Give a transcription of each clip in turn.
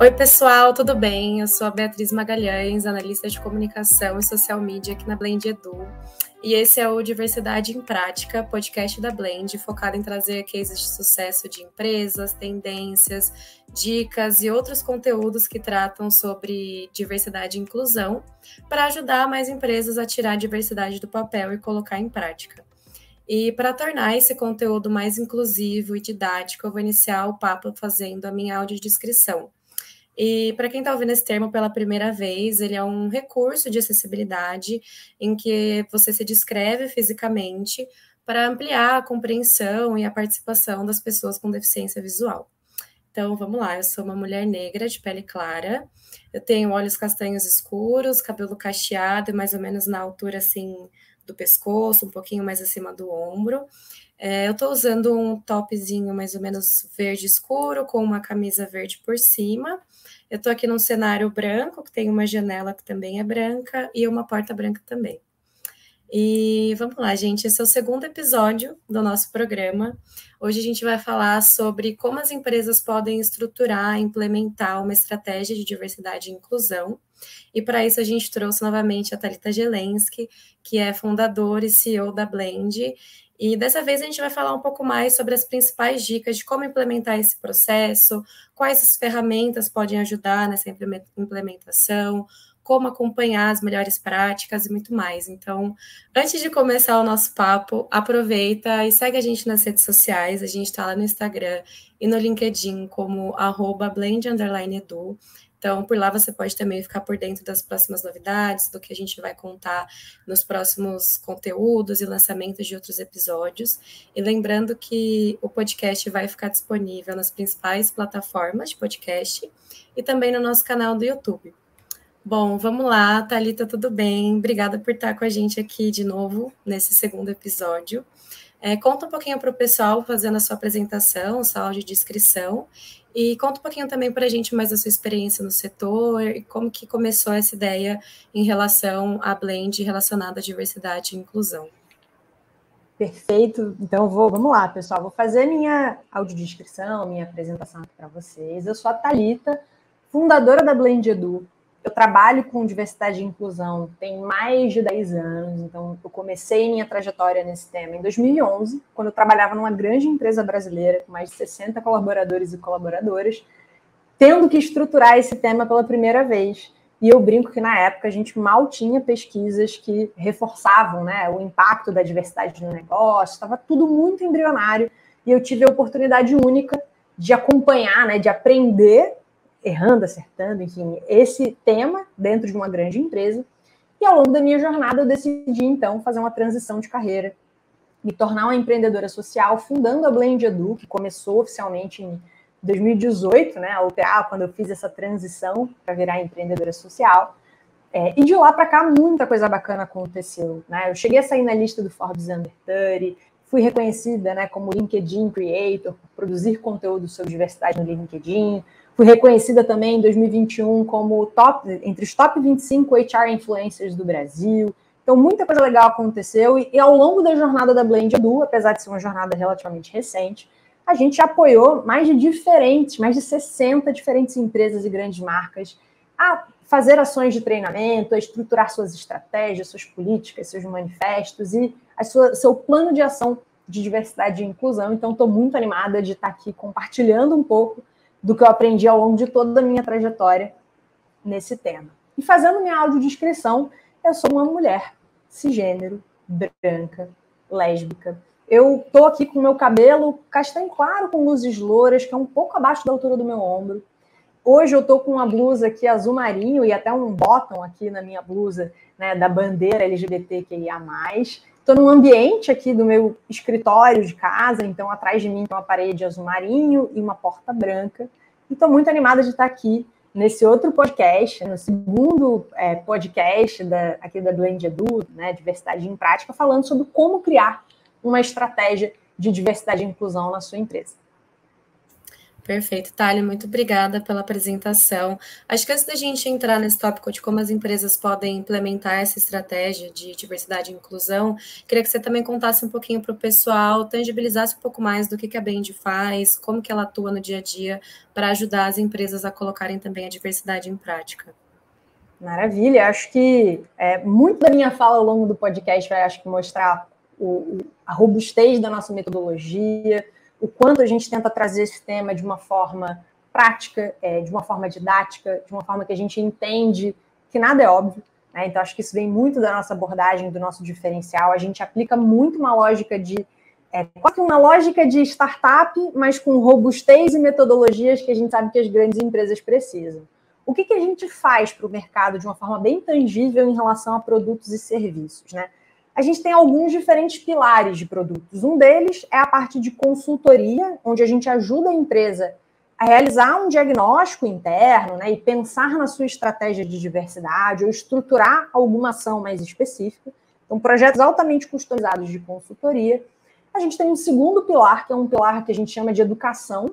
Oi, pessoal, tudo bem? Eu sou a Beatriz Magalhães, analista de comunicação e social media aqui na Blend Edu. E esse é o Diversidade em Prática, podcast da Blend, focado em trazer cases de sucesso de empresas, tendências, dicas e outros conteúdos que tratam sobre diversidade e inclusão, para ajudar mais empresas a tirar a diversidade do papel e colocar em prática. E para tornar esse conteúdo mais inclusivo e didático, eu vou iniciar o papo fazendo a minha audiodescrição. E para quem está ouvindo esse termo pela primeira vez, ele é um recurso de acessibilidade em que você se descreve fisicamente para ampliar a compreensão e a participação das pessoas com deficiência visual. Então, vamos lá, eu sou uma mulher negra de pele clara, eu tenho olhos castanhos escuros, cabelo cacheado, mais ou menos na altura, assim, do pescoço, um pouquinho mais acima do ombro. Eu estou usando um topzinho mais ou menos verde escuro, com uma camisa verde por cima. Eu estou aqui num cenário branco, que tem uma janela que também é branca, e uma porta branca também. E vamos lá, gente, esse é o segundo episódio do nosso programa. Hoje a gente vai falar sobre como as empresas podem estruturar, implementar uma estratégia de diversidade e inclusão. E para isso a gente trouxe novamente a Thalita Gelensky, que é fundadora e CEO da Blend. E dessa vez a gente vai falar um pouco mais sobre as principais dicas de como implementar esse processo, quais as ferramentas podem ajudar nessa implementação, como acompanhar as melhores práticas e muito mais. Então, antes de começar o nosso papo, aproveita e segue a gente nas redes sociais. A gente está lá no Instagram e no LinkedIn como @blend_edu. Então, por lá você pode também ficar por dentro das próximas novidades, do que a gente vai contar nos próximos conteúdos e lançamentos de outros episódios. E lembrando que o podcast vai ficar disponível nas principais plataformas de podcast e também no nosso canal do YouTube. Bom, vamos lá, Thalita, tudo bem? Obrigada por estar com a gente aqui de novo nesse segundo episódio. Conta um pouquinho para o pessoal, fazendo a sua apresentação, sua audiodescrição, e conta um pouquinho também para a gente mais da sua experiência no setor e como que começou essa ideia em relação à Blend relacionada à diversidade e inclusão. Perfeito. Então, vamos lá, pessoal. Vou fazer minha audiodescrição, minha apresentação aqui para vocês. Eu sou a Thalita, fundadora da Blend Edu. Eu trabalho com diversidade e inclusão tem mais de 10 anos, então eu comecei minha trajetória nesse tema em 2011, quando eu trabalhava numa grande empresa brasileira com mais de 60 colaboradores e colaboradoras, tendo que estruturar esse tema pela primeira vez. E eu brinco que na época a gente mal tinha pesquisas que reforçavam, né, o impacto da diversidade no negócio, estava tudo muito embrionário, e eu tive a oportunidade única de acompanhar, né, de aprender errando, acertando, enfim, esse tema dentro de uma grande empresa. E ao longo da minha jornada eu decidi, então, fazer uma transição de carreira, me tornar uma empreendedora social, fundando a Blend Edu, que começou oficialmente em 2018, né, a UTA, quando eu fiz essa transição para virar empreendedora social. E de lá para cá, muita coisa bacana aconteceu, né? Eu cheguei a sair na lista do Forbes Under 30, fui reconhecida, né, como LinkedIn Creator, por produzir conteúdo sobre diversidade no LinkedIn. Fui reconhecida também em 2021 como entre os top 25 HR influencers do Brasil. Então, muita coisa legal aconteceu. E ao longo da jornada da Blend Edu, apesar de ser uma jornada relativamente recente, a gente apoiou mais de 60 diferentes empresas e grandes marcas a fazer ações de treinamento, a estruturar suas estratégias, suas políticas, seus manifestos e seu plano de ação de diversidade e inclusão. Então, estou muito animada de estar aqui compartilhando um pouco do que eu aprendi ao longo de toda a minha trajetória nesse tema. E fazendo minha audiodescrição, eu sou uma mulher cisgênero, branca, lésbica. Eu estou aqui com o meu cabelo castanho claro com luzes louras, que é um pouco abaixo da altura do meu ombro. Hoje eu estou com uma blusa aqui azul marinho e até um bottom aqui na minha blusa, né, da bandeira LGBTQIA+. Estou num ambiente aqui do meu escritório de casa, então atrás de mim tem uma parede azul marinho e uma porta branca. E estou muito animada de estar aqui nesse outro podcast, no segundo podcast aqui da Blend Edu, né, Diversidade em Prática, falando sobre como criar uma estratégia de diversidade e inclusão na sua empresa. Perfeito, Thalia, muito obrigada pela apresentação. Acho que antes da gente entrar nesse tópico de como as empresas podem implementar essa estratégia de diversidade e inclusão, queria que você também contasse um pouquinho para o pessoal, tangibilizasse um pouco mais do que a Blend faz, como que ela atua no dia a dia para ajudar as empresas a colocarem também a diversidade em prática. Maravilha, acho que muito da minha fala ao longo do podcast vai, acho que, mostrar a robustez da nossa metodologia, o quanto a gente tenta trazer esse tema de uma forma prática, de uma forma didática, de uma forma que a gente entende que nada é óbvio, né? Então, acho que isso vem muito da nossa abordagem, do nosso diferencial. A gente aplica muito uma lógica quase uma lógica de startup, mas com robustez e metodologias que a gente sabe que as grandes empresas precisam. O que a gente faz para o mercado de uma forma bem tangível em relação a produtos e serviços, né? A gente tem alguns diferentes pilares de produtos. Um deles é a parte de consultoria, onde a gente ajuda a empresa a realizar um diagnóstico interno, né, e pensar na sua estratégia de diversidade ou estruturar alguma ação mais específica. Então, projetos altamente customizados de consultoria. A gente tem um segundo pilar, que é um pilar que a gente chama de educação,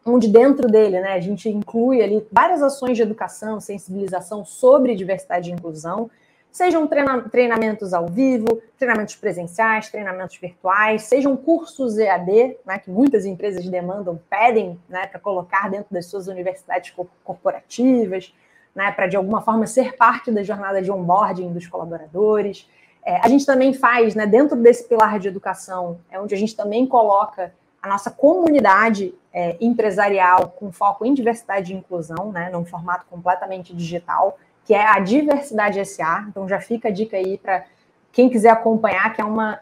onde dentro dele, né, a gente inclui ali várias ações de educação, sensibilização sobre diversidade e inclusão, sejam treinamentos ao vivo, treinamentos presenciais, treinamentos virtuais, sejam cursos EAD, né, que muitas empresas demandam, pedem, né, para colocar dentro das suas universidades corporativas, né, para de alguma forma ser parte da jornada de onboarding dos colaboradores. A gente também faz, né, dentro desse pilar de educação, onde a gente também coloca a nossa comunidade empresarial com foco em diversidade e inclusão, né, num formato completamente digital, que é a Diversidade S.A. Então, já fica a dica aí para quem quiser acompanhar, que é uma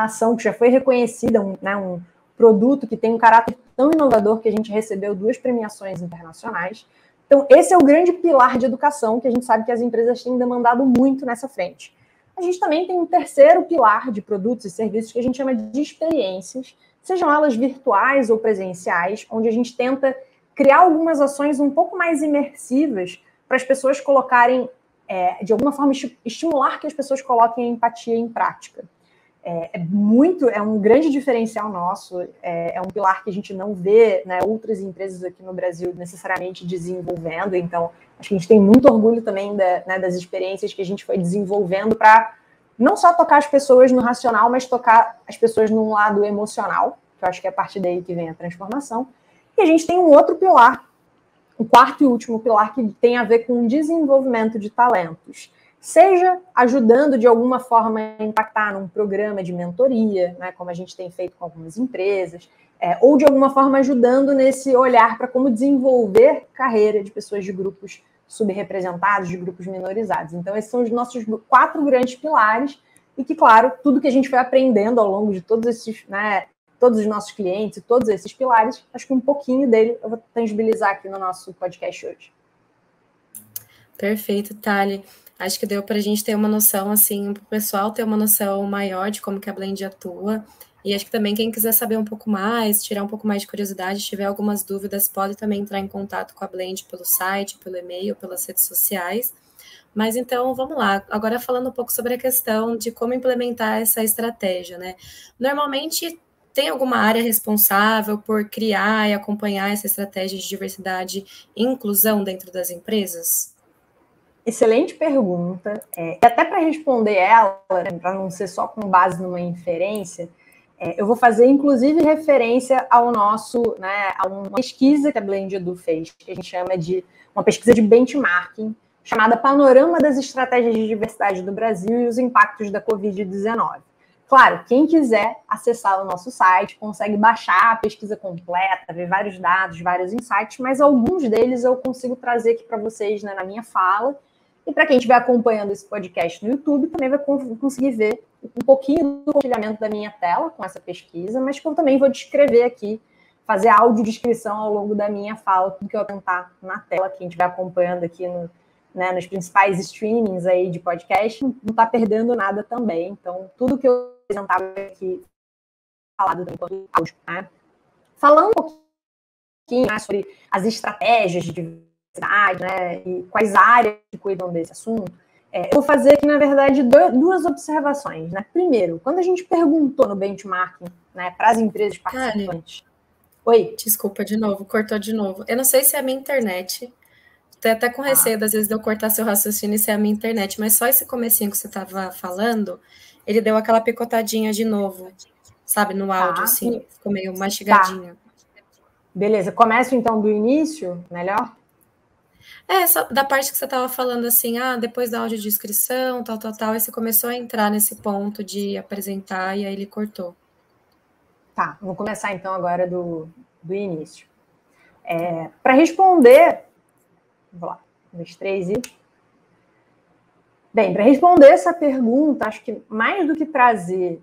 ação que já foi reconhecida, um produto que tem um caráter tão inovador que a gente recebeu 2 premiações internacionais. Então, esse é o grande pilar de educação que a gente sabe que as empresas têm demandado muito nessa frente. A gente também tem um terceiro pilar de produtos e serviços que a gente chama de experiências, sejam elas virtuais ou presenciais, onde a gente tenta criar algumas ações um pouco mais imersivas para as pessoas colocarem, de alguma forma, estimular que as pessoas coloquem a empatia em prática. É um grande diferencial nosso, é um pilar que a gente não vê, né, outras empresas aqui no Brasil necessariamente desenvolvendo, então acho que a gente tem muito orgulho também das experiências que a gente foi desenvolvendo para não só tocar as pessoas no racional, mas tocar as pessoas num lado emocional, que eu acho que é a partir daí que vem a transformação. E a gente tem um outro pilar, o quarto e último pilar, que tem a ver com o desenvolvimento de talentos, seja ajudando de alguma forma a impactar num programa de mentoria, né, como a gente tem feito com algumas empresas, ou de alguma forma ajudando nesse olhar para como desenvolver carreira de pessoas de grupos subrepresentados, de grupos minorizados. Então, esses são os nossos 4 grandes pilares e que, claro, tudo que a gente foi aprendendo ao longo de todos esses, né, todos os nossos clientes e todos esses pilares, acho que um pouquinho dele eu vou tangibilizar aqui no nosso podcast hoje. Perfeito, Thalia. Acho que deu para a gente ter uma noção, assim, para o pessoal ter uma noção maior de como que a Blend atua. E acho que também quem quiser saber um pouco mais, tirar um pouco mais de curiosidade, tiver algumas dúvidas, pode também entrar em contato com a Blend pelo site, pelo e-mail, pelas redes sociais. Mas então, vamos lá. Agora falando um pouco sobre a questão de como implementar essa estratégia, né? Normalmente, tem alguma área responsável por criar e acompanhar essa estratégia de diversidade e inclusão dentro das empresas? Excelente pergunta. E até para responder ela, né, para não ser só com base numa inferência, eu vou fazer, inclusive, referência ao nosso, né, a uma pesquisa que a Blend Edu fez, que a gente chama de uma pesquisa de benchmarking, chamada Panorama das Estratégias de Diversidade do Brasil e os Impactos da Covid-19. Claro, quem quiser acessar o nosso site consegue baixar a pesquisa completa, ver vários dados, vários insights, mas alguns deles eu consigo trazer aqui para vocês, né, na minha fala. E para quem estiver acompanhando esse podcast no YouTube, também vai conseguir ver um pouquinho do compartilhamento da minha tela com essa pesquisa, mas que eu também vou descrever aqui, fazer audiodescrição ao longo da minha fala, tudo que eu apontar na tela. Quem estiver acompanhando aqui nos principais streamings aí de podcast, não está perdendo nada também. Então, tudo que eu apresentava aqui, falado enquanto áudio, né? Falando um pouquinho mais sobre as estratégias de diversidade, né, e quais áreas que cuidam desse assunto, eu vou fazer aqui, na verdade, 2 observações, né? Primeiro, quando a gente perguntou no benchmarking, né, para as empresas participantes... Oi? Desculpa, de novo, cortou de novo. Eu não sei se é a minha internet. Tô até com receio, às vezes, de eu cortar seu raciocínio e se é a minha internet, mas só esse comecinho que você estava falando, ele deu aquela picotadinha de novo, sabe, no áudio, Tá. assim, ficou meio Tá. mastigadinho. Beleza. Começo, então, do início, melhor? Só da parte que você estava falando assim, depois da audiodescrição, tal, e você começou a entrar nesse ponto de apresentar e aí ele cortou. Tá, vou começar então agora do início. Para responder, vou lá, 1, 2, 3 e... Bem, para responder essa pergunta, acho que mais do que trazer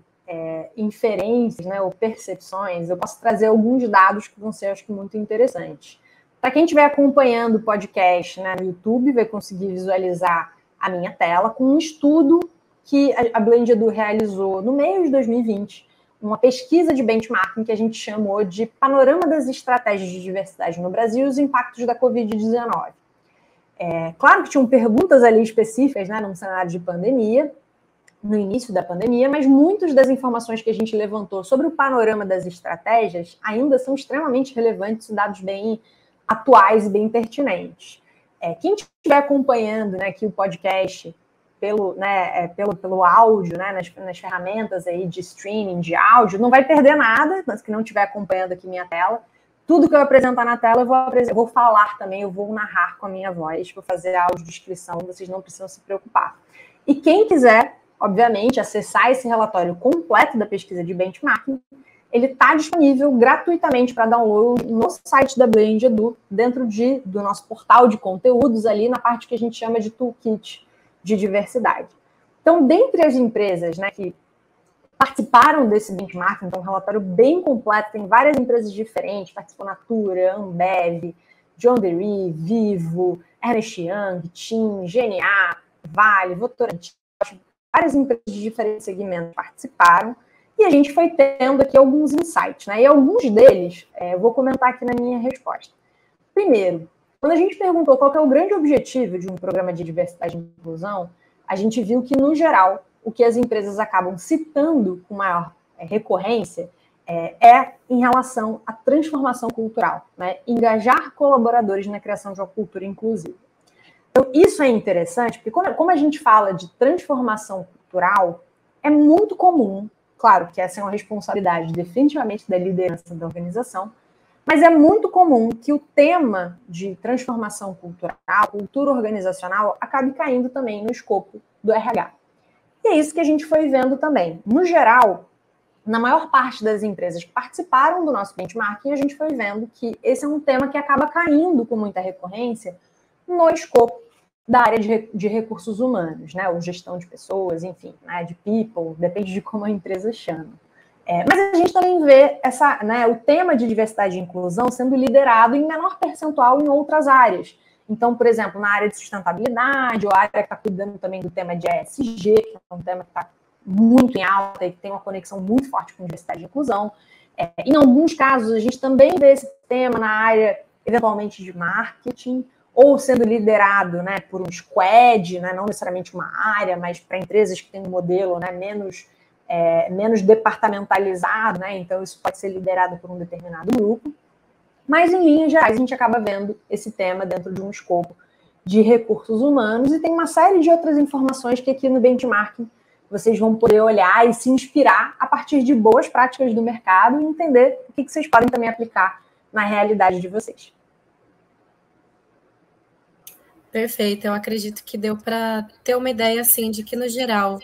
inferências, né, ou percepções, eu posso trazer alguns dados que vão ser, acho que, muito interessantes. Para quem estiver acompanhando o podcast, né, no YouTube, vai conseguir visualizar a minha tela com um estudo que a Blend Edu realizou no meio de 2020, uma pesquisa de benchmarking que a gente chamou de Panorama das Estratégias de Diversidade no Brasil e os Impactos da Covid-19. Claro que tinham perguntas ali específicas, né, num cenário de pandemia, no início da pandemia, mas muitas das informações que a gente levantou sobre o panorama das estratégias ainda são extremamente relevantes, dados bem atuais e bem pertinentes. Quem estiver acompanhando, né, aqui o podcast pelo áudio, né, nas ferramentas aí de streaming de áudio, não vai perder nada, mas que não estiver acompanhando aqui minha tela. Tudo que eu apresentar na tela, eu vou falar também, eu vou narrar com a minha voz, vou fazer a audiodescrição, vocês não precisam se preocupar. E quem quiser, obviamente, acessar esse relatório completo da pesquisa de benchmarking, ele está disponível gratuitamente para download no site da Blend Edu, dentro do nosso portal de conteúdos, ali na parte que a gente chama de toolkit de diversidade. Então, dentre as empresas, né, que participaram desse benchmarking, então um relatório bem completo, tem várias empresas diferentes, participou Natura, Ambev, John Deere, Vivo, Ernst Young, TIM, GNA, Vale, Votorantim, várias empresas de diferentes segmentos participaram, e a gente foi tendo aqui alguns insights, né? E alguns deles eu vou comentar aqui na minha resposta. Primeiro, quando a gente perguntou qual que é o grande objetivo de um programa de diversidade e inclusão, a gente viu que, no geral, o que as empresas acabam citando com maior recorrência é em relação à transformação cultural, né? Engajar colaboradores na criação de uma cultura inclusiva. Então, isso é interessante, porque como a gente fala de transformação cultural, é muito comum, claro que essa é uma responsabilidade definitivamente da liderança da organização, mas é muito comum que o tema de transformação cultural, cultura organizacional, acabe caindo também no escopo do RH. E é isso que a gente foi vendo também. No geral, na maior parte das empresas que participaram do nosso benchmarking, a gente foi vendo que esse é um tema que acaba caindo com muita recorrência no escopo da área de recursos humanos, né? Ou gestão de pessoas, enfim, né? De people, depende de como a empresa chama. Mas a gente também vê o tema de diversidade e inclusão sendo liderado em menor percentual em outras áreas. Então, por exemplo, na área de sustentabilidade, ou a área que está cuidando também do tema de ESG, que é um tema que está muito em alta e que tem uma conexão muito forte com diversidade e inclusão. Em alguns casos, a gente também vê esse tema na área, eventualmente, de marketing, ou sendo liderado, né, por um squad, né, não necessariamente uma área, mas para empresas que têm um modelo, né, menos departamentalizado, né? Então isso pode ser liderado por um determinado grupo. Mas, em linhas gerais, a gente acaba vendo esse tema dentro de um escopo de recursos humanos e tem uma série de outras informações que aqui no benchmarking vocês vão poder olhar e se inspirar a partir de boas práticas do mercado e entender o que vocês podem também aplicar na realidade de vocês. Perfeito, eu acredito que deu para ter uma ideia, assim, de que, no geral,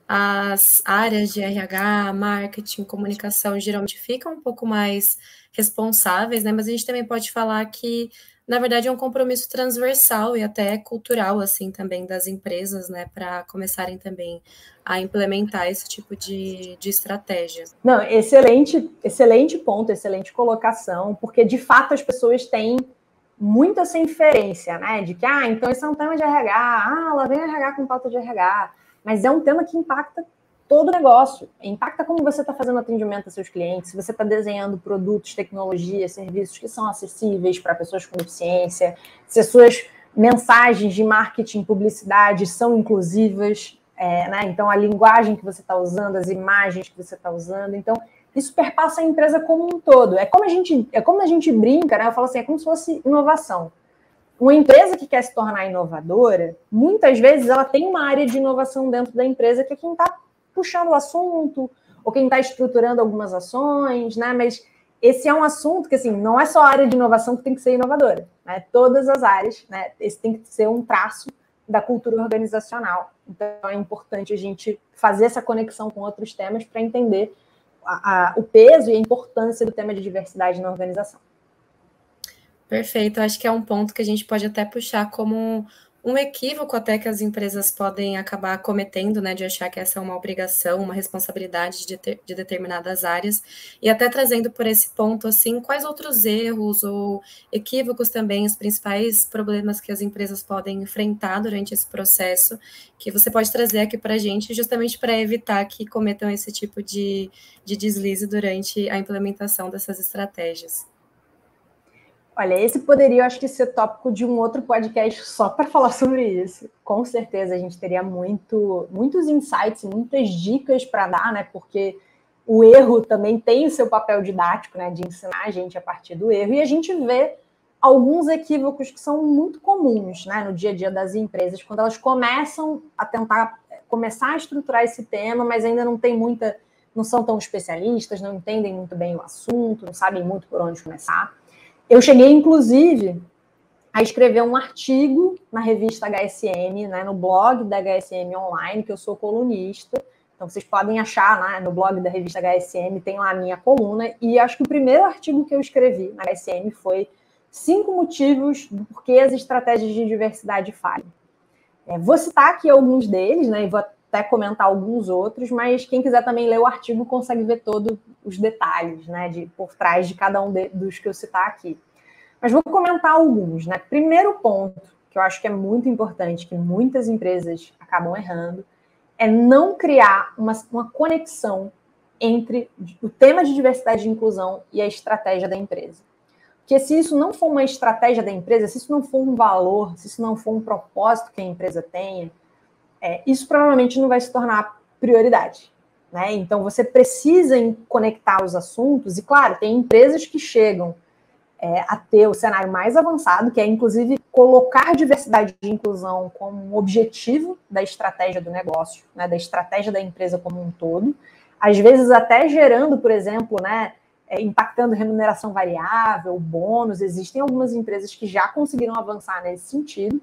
as áreas de RH, marketing, comunicação, geralmente ficam um pouco mais responsáveis, né? Mas a gente também pode falar que, na verdade, é um compromisso transversal e até cultural, assim, também das empresas, né? Para começarem também a implementar esse tipo de estratégia. Não, excelente ponto, excelente colocação, porque, de fato, as pessoas têm muita essa inferência, né? De que, então esse é um tema de RH, lá vem RH com pauta de RH. Mas é um tema que impacta todo o negócio. Impacta como você está fazendo atendimento aos seus clientes, se você está desenhando produtos, tecnologias, serviços que são acessíveis para pessoas com deficiência, se as suas mensagens de marketing, publicidade são inclusivas, né? Então a linguagem que você está usando, as imagens que você está usando. Então isso perpassa a empresa como um todo. É como a gente brinca, né? Eu falo assim, é como se fosse inovação. Uma empresa que quer se tornar inovadora, muitas vezes ela tem uma área de inovação dentro da empresa que é quem está puxando o assunto, ou quem está estruturando algumas ações, né? Mas esse é um assunto que, assim, não é só a área de inovação que tem que ser inovadora, né? Todas as áreas, né? Esse tem que ser um traço da cultura organizacional. Então, é importante a gente fazer essa conexão com outros temas para entender o peso e a importância do tema de diversidade na organização. Perfeito, acho que é um ponto que a gente pode até puxar como um equívoco até que as empresas podem acabar cometendo, né, de achar que essa é uma obrigação, uma responsabilidade de determinadas áreas, e até trazendo por esse ponto, assim, quais outros erros ou equívocos também, os principais problemas que as empresas podem enfrentar durante esse processo, que você pode trazer aqui para a gente, justamente para evitar que cometam esse tipo de deslize durante a implementação dessas estratégias. Olha, esse poderia, eu acho que, ser tópico de um outro podcast só para falar sobre isso. Com certeza a gente teria muitos insights, muitas dicas para dar, né? Porque o erro também tem o seu papel didático, né? De ensinar a gente a partir do erro. E a gente vê alguns equívocos que são muito comuns, né? No dia a dia das empresas, quando elas começam a começar a estruturar esse tema, mas ainda não são tão especialistas, não entendem muito bem o assunto, não sabem muito por onde começar. Eu cheguei, inclusive, a escrever um artigo na revista HSM, né, no blog da HSM Online, que eu sou colunista. Então, vocês podem achar, né, no blog da revista HSM, tem lá a minha coluna. E acho que o primeiro artigo que eu escrevi na HSM foi 5 motivos do porquê as estratégias de diversidade falham. Vou citar aqui alguns deles, né, e vou até comentar alguns outros, mas quem quiser também ler o artigo consegue ver todos os detalhes, né, por trás de cada um dos que eu citar aqui. Mas vou comentar alguns, né? Primeiro ponto, que eu acho que é muito importante, que muitas empresas acabam errando, é não criar uma conexão entre o tema de diversidade e inclusão e a estratégia da empresa. Porque se isso não for uma estratégia da empresa, se isso não for um valor, se isso não for um propósito que a empresa tenha, isso provavelmente não vai se tornar prioridade, né? Então, você precisa conectar os assuntos, e claro, tem empresas que chegam a ter o cenário mais avançado, que é, inclusive, colocar diversidade e inclusão como um objetivo da estratégia do negócio, né, da estratégia da empresa como um todo, às vezes até gerando, por exemplo, né, impactando remuneração variável, bônus. Existem algumas empresas que já conseguiram avançar nesse sentido,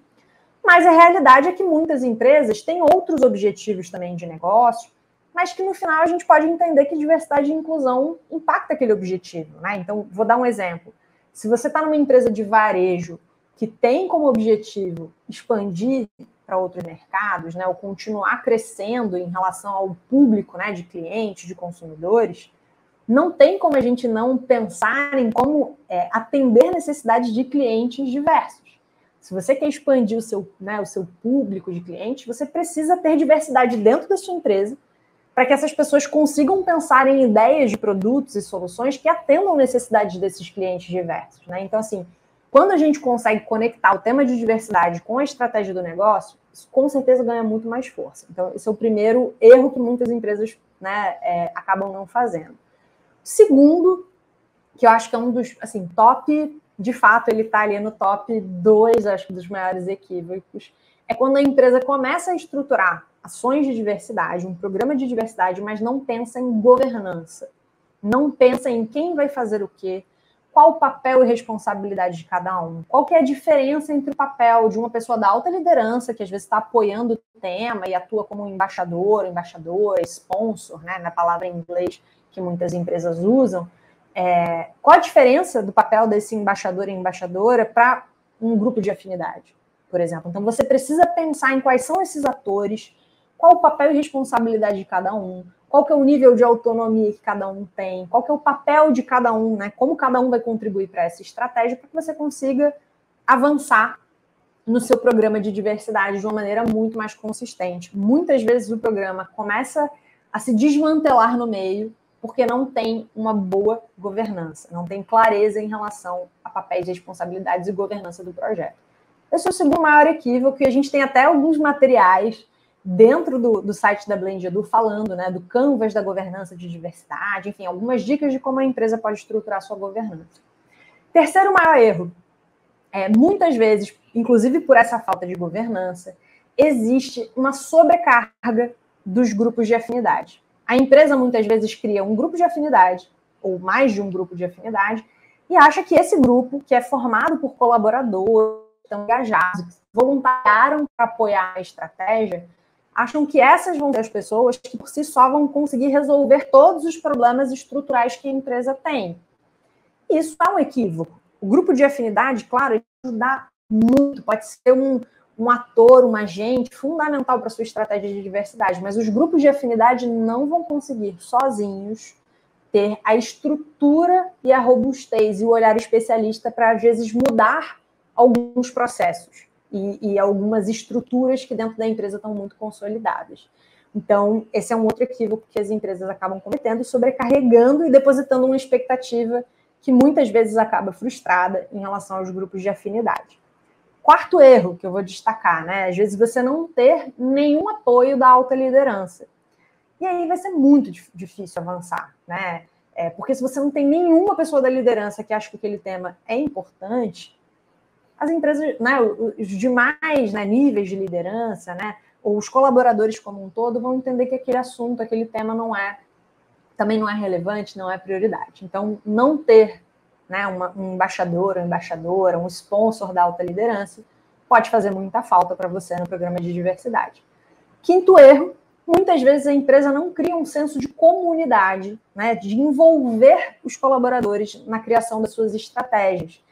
mas a realidade é que muitas empresas têm outros objetivos também de negócio, mas que no final a gente pode entender que diversidade e inclusão impacta aquele objetivo, né? Então, vou dar um exemplo. Se você está numa empresa de varejo que tem como objetivo expandir para outros mercados, né, ou continuar crescendo em relação ao público, né, de clientes, de consumidores, não tem como a gente não pensar em como atender necessidades de clientes diversos. Se você quer expandir o seu público de clientes, você precisa ter diversidade dentro da sua empresa para que essas pessoas consigam pensar em ideias de produtos e soluções que atendam necessidades desses clientes diversos, né? Então, assim, quando a gente consegue conectar o tema de diversidade com a estratégia do negócio, isso com certeza ganha muito mais força. Então, esse é o primeiro erro que muitas empresas, né, acabam não fazendo. Segundo, que eu acho que é um dos, assim, top, de fato, ele está ali no top 2, acho que, dos maiores equívocos, é quando a empresa começa a estruturar ações de diversidade, um programa de diversidade, mas não pensa em governança, não pensa em quem vai fazer o quê, qual o papel e responsabilidade de cada um, qual que é a diferença entre o papel de uma pessoa da alta liderança, que às vezes está apoiando o tema e atua como embaixador, embaixadora, sponsor, né, na palavra em inglês que muitas empresas usam. Qual a diferença do papel desse embaixador e embaixadora para um grupo de afinidade, por exemplo? Então, você precisa pensar em quais são esses atores, qual o papel e responsabilidade de cada um, qual que é o nível de autonomia que cada um tem, qual que é o papel de cada um, né? Como cada um vai contribuir para essa estratégia para que você consiga avançar no seu programa de diversidade de uma maneira muito mais consistente. Muitas vezes o programa começa a se desmantelar no meio porque não tem uma boa governança, não tem clareza em relação a papéis, responsabilidades e governança do projeto. Esse é o segundo maior equívoco, e a gente tem até alguns materiais dentro do site da Blend Edu falando, né, do canvas da governança de diversidade, enfim, algumas dicas de como a empresa pode estruturar a sua governança. Terceiro maior erro, muitas vezes, inclusive por essa falta de governança, existe uma sobrecarga dos grupos de afinidade. A empresa muitas vezes cria um grupo de afinidade, ou mais de um grupo de afinidade, e acha que esse grupo, que é formado por colaboradores que estão engajados, que se voluntariaram para apoiar a estratégia, acham que essas vão ser as pessoas que por si só vão conseguir resolver todos os problemas estruturais que a empresa tem. Isso é um equívoco. O grupo de afinidade, claro, ele ajuda muito, pode ser um ator, um agente fundamental para a sua estratégia de diversidade, mas os grupos de afinidade não vão conseguir sozinhos ter a estrutura e a robustez e o olhar especialista para, às vezes, mudar alguns processos e algumas estruturas que dentro da empresa estão muito consolidadas. Então, esse é um outro equívoco que as empresas acabam cometendo, sobrecarregando e depositando uma expectativa que muitas vezes acaba frustrada em relação aos grupos de afinidade. Quarto erro que eu vou destacar, né? Às vezes você não ter nenhum apoio da alta liderança. E aí vai ser muito difícil avançar, né? Porque se você não tem nenhuma pessoa da liderança que acha que aquele tema é importante, as empresas, né, os demais, né, níveis de liderança, né, ou os colaboradores como um todo vão entender que aquele assunto, aquele tema também não é relevante, não é prioridade. Então, não ter, né, um embaixador ou embaixadora, um sponsor da alta liderança, pode fazer muita falta para você no programa de diversidade. Quinto erro, muitas vezes a empresa não cria um senso de comunidade, né, de envolver os colaboradores na criação das suas estratégias.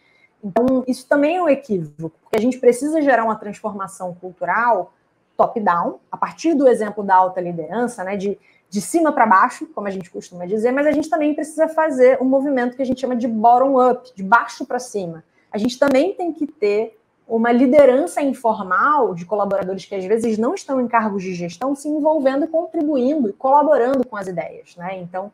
Então, isso também é um equívoco, porque a gente precisa gerar uma transformação cultural top-down, a partir do exemplo da alta liderança, né, de cima para baixo, como a gente costuma dizer, mas a gente também precisa fazer um movimento que a gente chama de bottom-up, de baixo para cima. A gente também tem que ter uma liderança informal de colaboradores que às vezes não estão em cargos de gestão se envolvendo, contribuindo e colaborando com as ideias, né? Então,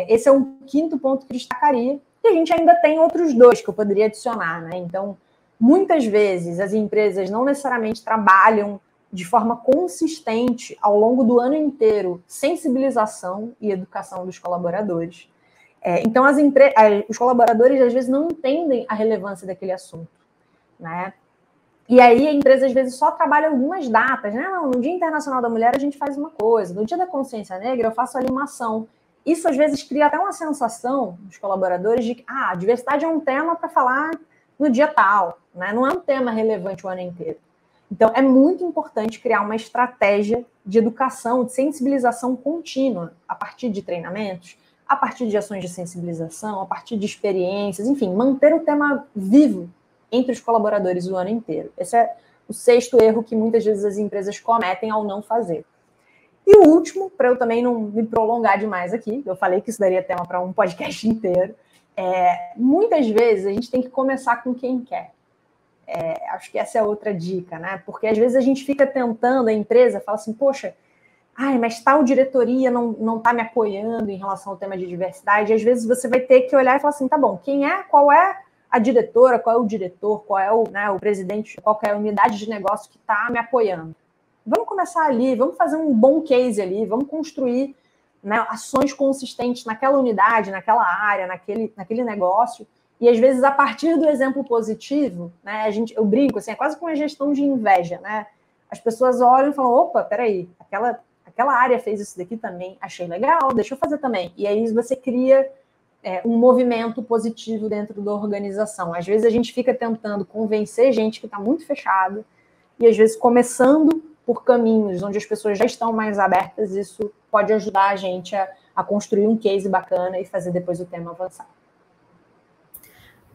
esse é um quinto ponto que eu destacaria. E a gente ainda tem outros dois que eu poderia adicionar, né? Então, muitas vezes as empresas não necessariamente trabalham de forma consistente ao longo do ano inteiro sensibilização e educação dos colaboradores. Então, os colaboradores às vezes não entendem a relevância daquele assunto, né? E aí a empresa às vezes só trabalha algumas datas, né? Não, no Dia Internacional da Mulher a gente faz uma coisa, no Dia da Consciência Negra eu faço ali uma ação. Isso às vezes cria até uma sensação dos colaboradores de que a diversidade é um tema para falar no dia tal, né? Não é um tema relevante o ano inteiro. Então, é muito importante criar uma estratégia de educação, de sensibilização contínua, a partir de treinamentos, a partir de ações de sensibilização, a partir de experiências, enfim, manter o tema vivo entre os colaboradores o ano inteiro. Esse é o sexto erro que muitas vezes as empresas cometem ao não fazer. E o último, para eu também não me prolongar demais aqui, eu falei que isso daria tema para um podcast inteiro, muitas vezes a gente tem que começar com quem quer. Acho que essa é outra dica, né? Porque às vezes a gente fica tentando, a empresa fala assim, poxa, mas tal diretoria não está me apoiando em relação ao tema de diversidade, e às vezes você vai ter que olhar e falar assim, tá bom, qual é a diretora, qual é o diretor, qual é o presidente, qual é a unidade de negócio que está me apoiando. Vamos começar ali, vamos fazer um bom case ali, vamos construir, né, ações consistentes naquela unidade, naquela área, naquele negócio. E, às vezes, a partir do exemplo positivo, né, eu brinco, assim, é quase como uma gestão de inveja, né? As pessoas olham e falam, opa, peraí, aquela área fez isso daqui também, achei legal, deixa eu fazer também. E aí você cria um movimento positivo dentro da organização. Às vezes a gente fica tentando convencer gente que está muito fechada e, às vezes, começando por caminhos onde as pessoas já estão mais abertas, isso pode ajudar a gente a construir um case bacana e fazer depois o tema avançar.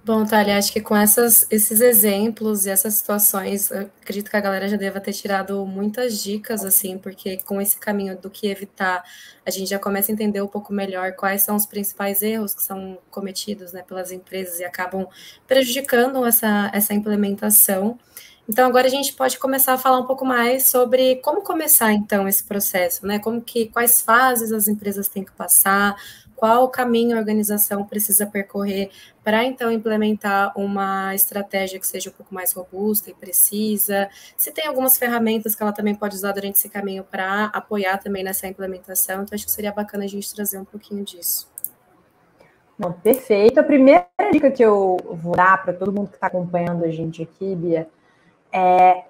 Bom, Thalia, acho que com esses exemplos e essas situações, eu acredito que a galera já deva ter tirado muitas dicas, assim, porque com esse caminho do que evitar, a gente já começa a entender um pouco melhor quais são os principais erros que são cometidos, né, pelas empresas e acabam prejudicando essa implementação. Então, agora a gente pode começar a falar um pouco mais sobre como começar, então, esse processo, né? Quais fases as empresas têm que passar, qual caminho a organização precisa percorrer para, então, implementar uma estratégia que seja um pouco mais robusta e precisa, se tem algumas ferramentas que ela também pode usar durante esse caminho para apoiar também nessa implementação. Então, acho que seria bacana a gente trazer um pouquinho disso. Não, perfeito. A primeira dica que eu vou dar para todo mundo que está acompanhando a gente aqui, Bia, é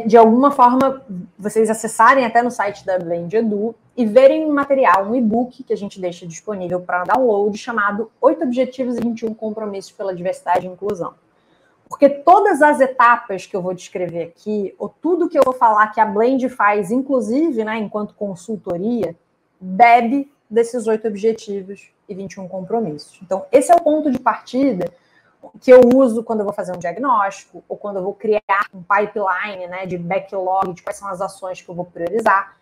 de alguma forma vocês acessarem até no site da Blend Edu e verem um material, um e-book que a gente deixa disponível para download, chamado 8 Objetivos e 21 Compromissos pela Diversidade e Inclusão. Porque todas as etapas que eu vou descrever aqui, ou tudo que eu vou falar que a Blend faz, inclusive, né, enquanto consultoria, bebe desses 8 objetivos e 21 compromissos. Então, esse é o ponto de partida que eu uso quando eu vou fazer um diagnóstico, ou quando eu vou criar um pipeline, né, de backlog, de quais são as ações que eu vou priorizar.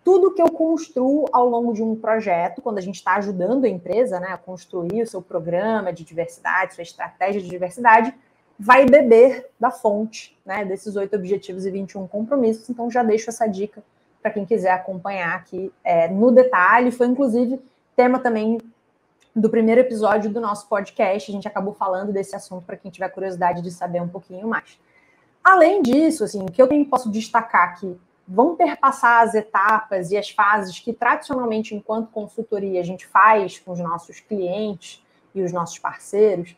Tudo que eu construo ao longo de um projeto, quando a gente está ajudando a empresa, né, a construir o seu programa de diversidade, sua estratégia de diversidade, vai beber da fonte, né, desses 8 objetivos e 21 compromissos. Então, já deixo essa dica para quem quiser acompanhar aqui no detalhe. Foi, inclusive, tema também do primeiro episódio do nosso podcast. A gente acabou falando desse assunto para quem tiver curiosidade de saber um pouquinho mais. Além disso, assim, o que eu posso destacar aqui, vão perpassar as etapas e as fases que, tradicionalmente, enquanto consultoria, a gente faz com os nossos clientes e os nossos parceiros.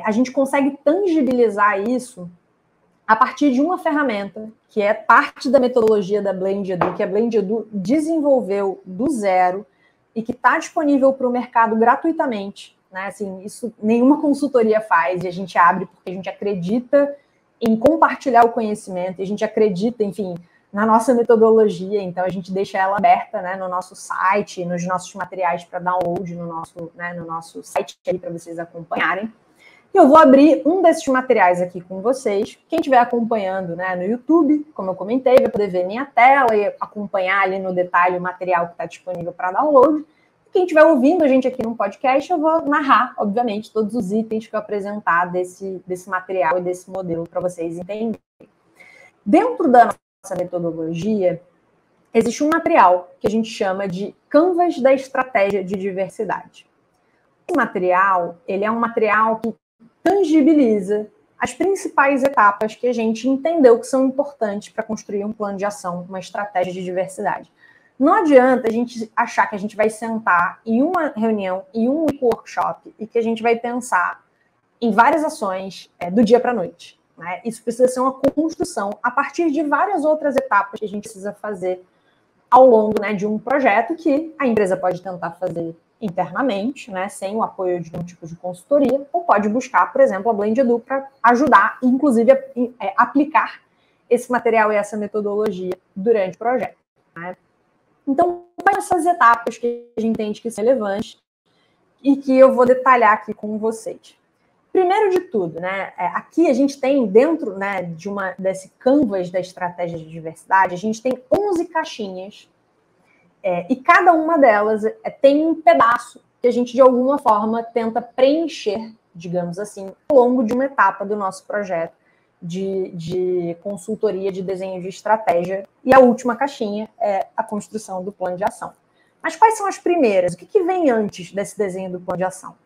A gente consegue tangibilizar isso a partir de uma ferramenta que é parte da metodologia da Blend Edu, que a Blend Edu desenvolveu do zero e que está disponível para o mercado gratuitamente, né? Assim, isso nenhuma consultoria faz, e a gente abre porque a gente acredita em compartilhar o conhecimento, e a gente acredita, enfim, na nossa metodologia. Então a gente deixa ela aberta, né, no nosso site, nos nossos materiais para download no nosso site aí para vocês acompanharem. E eu vou abrir um desses materiais aqui com vocês. Quem estiver acompanhando, né, no YouTube, como eu comentei, vai poder ver minha tela e acompanhar ali no detalhe o material que está disponível para download. E quem estiver ouvindo a gente aqui no podcast, eu vou narrar, obviamente, todos os itens que eu apresentar desse material e desse modelo para vocês entenderem. Dentro da nossa metodologia, existe um material que a gente chama de Canvas da Estratégia de Diversidade. Esse material, ele é um material que tangibiliza as principais etapas que a gente entendeu que são importantes para construir um plano de ação, uma estratégia de diversidade. Não adianta a gente achar que a gente vai sentar em uma reunião, em um workshop, e que a gente vai pensar em várias ações do dia para a noite, né? Isso precisa ser uma construção a partir de várias outras etapas que a gente precisa fazer ao longo, né, de um projeto que a empresa pode tentar fazer internamente, né, sem o apoio de um tipo de consultoria, ou pode buscar, por exemplo, a Blend Edu para ajudar, inclusive, a aplicar esse material e essa metodologia durante o projeto, né? Então, quais são essas etapas que a gente entende que são relevantes e que eu vou detalhar aqui com vocês? Primeiro de tudo, né, aqui a gente tem dentro, né, desse canvas da estratégia de diversidade, a gente tem 11 caixinhas. E cada uma delas tem um pedaço que a gente, de alguma forma, tenta preencher, digamos assim, ao longo de uma etapa do nosso projeto de consultoria de desenho de estratégia. E a última caixinha é a construção do plano de ação. Mas quais são as primeiras? O que vem antes desse desenho do plano de ação?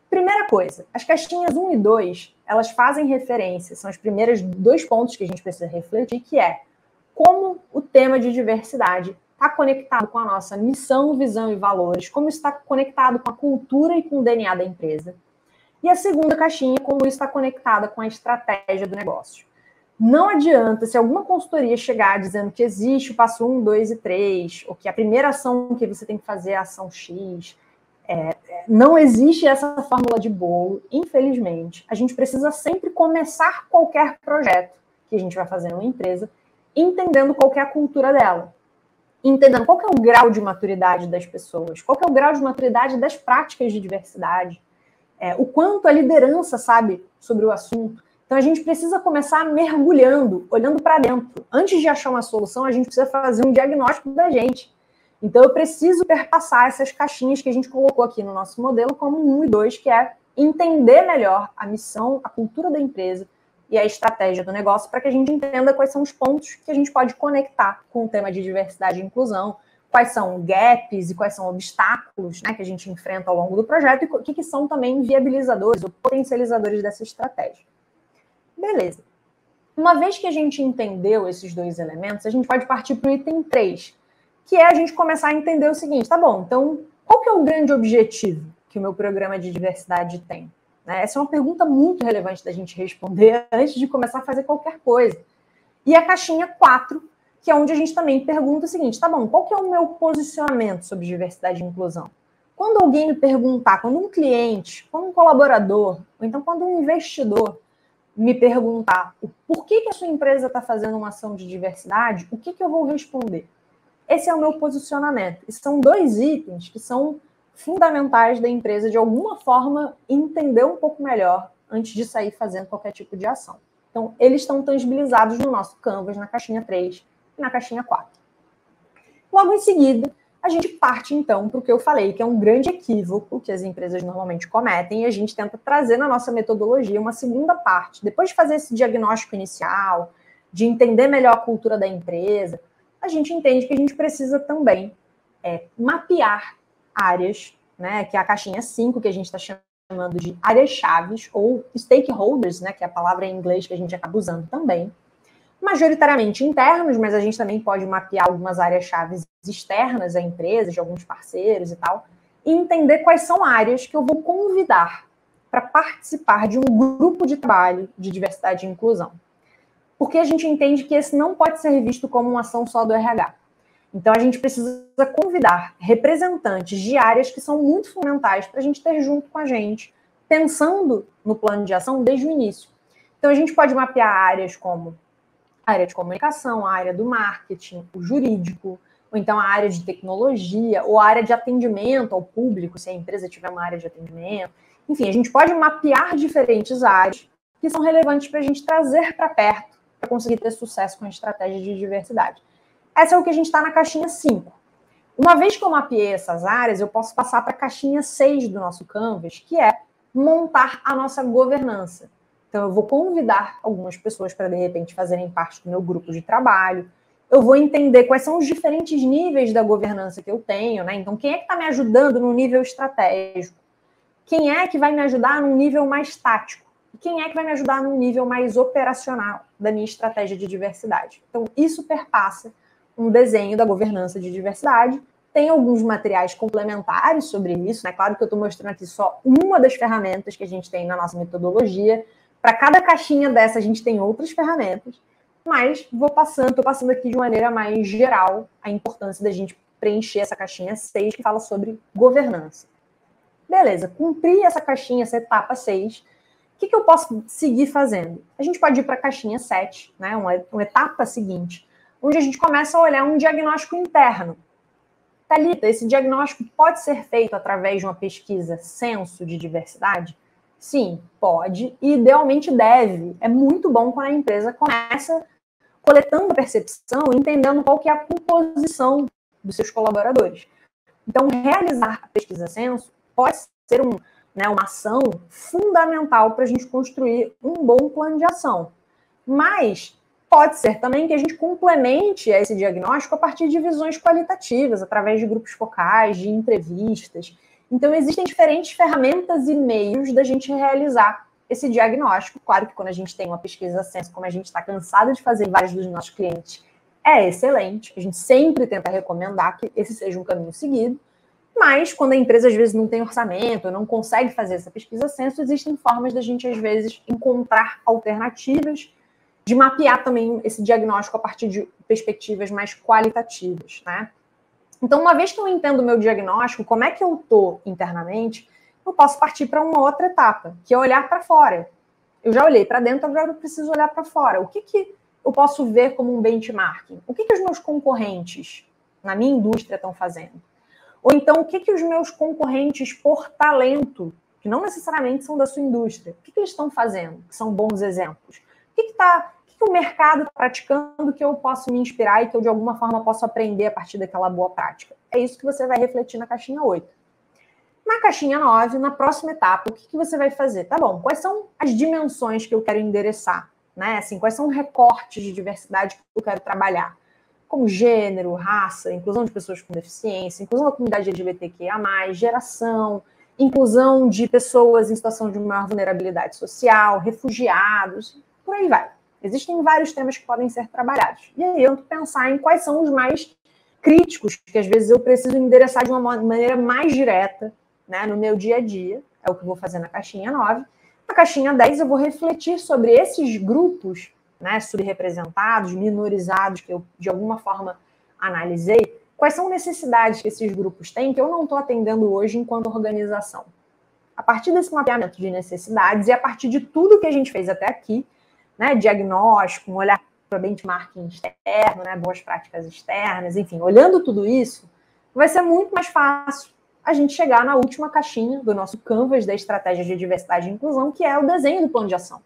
Primeira coisa, as caixinhas 1 e 2, elas fazem referência, são os primeiros 2 pontos que a gente precisa refletir, que é como o tema de diversidade está conectado com a nossa missão, visão e valores, como está conectado com a cultura e com o DNA da empresa. E a segunda caixinha, como isso está conectada com a estratégia do negócio. Não adianta, se alguma consultoria chegar dizendo que existe o passo 1, 2 e 3, ou que a primeira ação que você tem que fazer é a ação X, não existe essa fórmula de bolo, infelizmente. A gente precisa sempre começar qualquer projeto que a gente vai fazer numa empresa, entendendo qual que é a cultura dela. Entendendo qual que é o grau de maturidade das pessoas, qual que é o grau de maturidade das práticas de diversidade, o quanto a liderança sabe sobre o assunto. Então, a gente precisa começar mergulhando, olhando para dentro. Antes de achar uma solução, a gente precisa fazer um diagnóstico da gente. Então, eu preciso perpassar essas caixinhas que a gente colocou aqui no nosso modelo como 1 e 2, que é entender melhor a missão, a cultura da empresa e a estratégia do negócio, para que a gente entenda quais são os pontos que a gente pode conectar com o tema de diversidade e inclusão, quais são gaps e quais são obstáculos, né, que a gente enfrenta ao longo do projeto e o que são também viabilizadores ou potencializadores dessa estratégia. Beleza. Uma vez que a gente entendeu esses dois elementos, a gente pode partir para o item 3, que é a gente começar a entender o seguinte, tá bom, então qual que é o grande objetivo que o meu programa de diversidade tem? Essa é uma pergunta muito relevante da gente responder antes de começar a fazer qualquer coisa. E a caixinha 4, que é onde a gente também pergunta o seguinte, tá bom, qual que é o meu posicionamento sobre diversidade e inclusão? Quando alguém me perguntar, quando um cliente, quando um colaborador, ou então quando um investidor me perguntar o porquê que a sua empresa está fazendo uma ação de diversidade, o que eu vou responder? Esse é o meu posicionamento. E são dois itens que são fundamentais da empresa, de alguma forma, entender um pouco melhor antes de sair fazendo qualquer tipo de ação. Então, eles estão tangibilizados no nosso Canvas, na caixinha 3 e na caixinha 4. Logo em seguida, a gente parte, então, para o que eu falei, que é um grande equívoco que as empresas normalmente cometem, e a gente tenta trazer na nossa metodologia uma segunda parte. Depois de fazer esse diagnóstico inicial, de entender melhor a cultura da empresa, a gente entende que a gente precisa também mapear áreas, né, que é a caixinha 5, que a gente está chamando de áreas-chaves, ou stakeholders, né, que é a palavra em inglês que a gente acaba usando também, majoritariamente internos, mas a gente também pode mapear algumas áreas-chaves externas à empresa, de alguns parceiros e tal, e entender quais são áreas que eu vou convidar para participar de um grupo de trabalho de diversidade e inclusão. Porque a gente entende que esse não pode ser visto como uma ação só do RH. Então, a gente precisa convidar representantes de áreas que são muito fundamentais para a gente ter junto com a gente, pensando no plano de ação desde o início. Então, a gente pode mapear áreas como a área de comunicação, a área do marketing, o jurídico, ou então a área de tecnologia, ou a área de atendimento ao público, se a empresa tiver uma área de atendimento. Enfim, a gente pode mapear diferentes áreas que são relevantes para a gente trazer para perto, para conseguir ter sucesso com a estratégia de diversidade. Essa é o que a gente está na caixinha 5. Uma vez que eu mapeei essas áreas, eu posso passar para a caixinha 6 do nosso Canvas, que é montar a nossa governança. Então, eu vou convidar algumas pessoas para, de repente, fazerem parte do meu grupo de trabalho. Eu vou entender quais são os diferentes níveis da governança que eu tenho, né? Então, quem é que está me ajudando no nível estratégico? Quem é que vai me ajudar num nível mais tático? E quem é que vai me ajudar num nível mais operacional da minha estratégia de diversidade? Então, isso perpassa um desenho da governança de diversidade. Tem alguns materiais complementares sobre isso, né? Claro que eu estou mostrando aqui só uma das ferramentas que a gente tem na nossa metodologia. Para cada caixinha dessa, a gente tem outras ferramentas, mas estou passando aqui de maneira mais geral a importância da gente preencher essa caixinha 6, que fala sobre governança. Beleza, cumpri essa caixinha, essa etapa 6. O que eu posso seguir fazendo? A gente pode ir para a caixinha 7, né, uma etapa seguinte, onde a gente começa a olhar um diagnóstico interno. Thalita, esse diagnóstico pode ser feito através de uma pesquisa censo de diversidade? Sim, pode e idealmente deve. É muito bom quando a empresa começa coletando a percepção, entendendo qual que é a composição dos seus colaboradores. Então, realizar a pesquisa censo pode ser uma ação fundamental para a gente construir um bom plano de ação. Mas pode ser também que a gente complemente esse diagnóstico a partir de visões qualitativas, através de grupos focais, de entrevistas. Então, existem diferentes ferramentas e meios da gente realizar esse diagnóstico. Claro que quando a gente tem uma pesquisa censo, como a gente está cansado de fazer vários dos nossos clientes, é excelente. A gente sempre tenta recomendar que esse seja um caminho seguido. Mas, quando a empresa, às vezes, não tem orçamento, não consegue fazer essa pesquisa censo, existem formas da gente, às vezes, encontrar alternativas de mapear também esse diagnóstico a partir de perspectivas mais qualitativas, né? Então, uma vez que eu entendo o meu diagnóstico, como é que eu estou internamente, eu posso partir para uma outra etapa, que é olhar para fora. Eu já olhei para dentro, agora eu preciso olhar para fora. O que eu posso ver como um benchmarking? O que os meus concorrentes na minha indústria estão fazendo? Ou então, o que os meus concorrentes por talento, que não necessariamente são da sua indústria, o que eles estão fazendo, que são bons exemplos? O que o mercado está praticando que eu posso me inspirar e que eu, de alguma forma, posso aprender a partir daquela boa prática? É isso que você vai refletir na caixinha 8. Na caixinha 9, na próxima etapa, o que você vai fazer? Tá bom, quais são as dimensões que eu quero endereçar? Né? Assim, quais são os recortes de diversidade que eu quero trabalhar? como gênero, raça, inclusão de pessoas com deficiência, inclusão da comunidade LGBTQIA+, geração, inclusão de pessoas em situação de maior vulnerabilidade social, refugiados, por aí vai. Existem vários temas que podem ser trabalhados. E aí eu tenho que pensar em quais são os mais críticos, que às vezes eu preciso endereçar de uma maneira mais direta, né, no meu dia a dia. É o que eu vou fazer na caixinha 9. Na caixinha 10 eu vou refletir sobre esses grupos, né, subrepresentados, minorizados, que eu de alguma forma analisei, quais são necessidades que esses grupos têm que eu não estou atendendo hoje enquanto organização. A partir desse mapeamento de necessidades e a partir de tudo que a gente fez até aqui, né, diagnóstico, um olhar para benchmarking externo, né, boas práticas externas, enfim, olhando tudo isso, vai ser muito mais fácil a gente chegar na última caixinha do nosso canvas da estratégia de diversidade e inclusão, que é o desenho do plano de ação.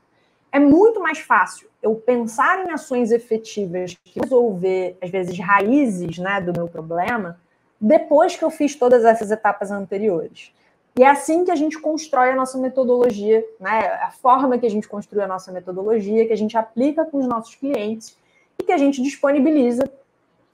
É muito mais fácil eu pensar em ações efetivas que resolver, às vezes, raízes, né, do meu problema, depois que eu fiz todas essas etapas anteriores. E é assim que a gente constrói a nossa metodologia, né, a forma que a gente construi a nossa metodologia, que a gente aplica com os nossos clientes e que a gente disponibiliza